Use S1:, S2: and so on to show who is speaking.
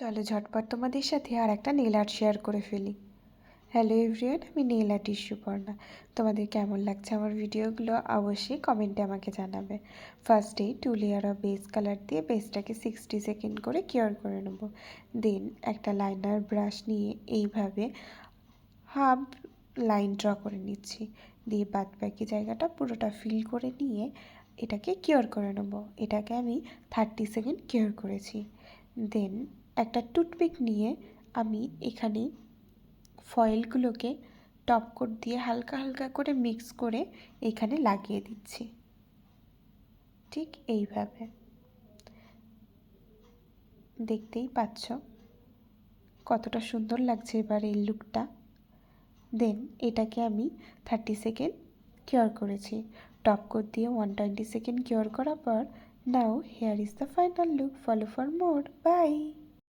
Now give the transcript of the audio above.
S1: চলো ঝটপট তোমাদের সাথে আর একটা নেল আর্ট শেয়ার করে ফেলি। হ্যালো এভরিওয়ান, আমি নেল আর্টিস্ট সুপর্ণা। তোমাদের কেমন লাগছে আমার ভিডিওগুলো অবশ্যই কমেন্টে আমাকে জানাবে। ফার্স্টে 2 লেয়ার অফ বেস কালার দিয়ে বেসটাকে 60 সেকেন্ড করে কিওর করে নেব। দেন একটা লাইনার ব্রাশ নিয়ে এইভাবে হাফ লাইন ড্র করে নিচ্ছি, দিয়ে বাদ বাকি জায়গাটা পুরোটা ফিল করে নিয়ে এটাকে কিওর করে নেব। এটাকে আমি 30 সেকেন্ড কিওর করেছি। দেন একটা টুথপিক নিয়ে আমি এখানে ফয়েলগুলোকে টপ কোট দিয়ে হালকা হালকা করে মিক্স করে এখানে লাগিয়ে দিচ্ছি, ঠিক এইভাবে। দেখতেই পাচ্ছ কতটা সুন্দর লাগছে এবার এই লুকটা। দেন এটাকে আমি 30 সেকেন্ড কিওর করেছি। টপ কোট দিয়ে 120 সেকেন্ড কিওর করার পর now here is the final look. Follow for more. By.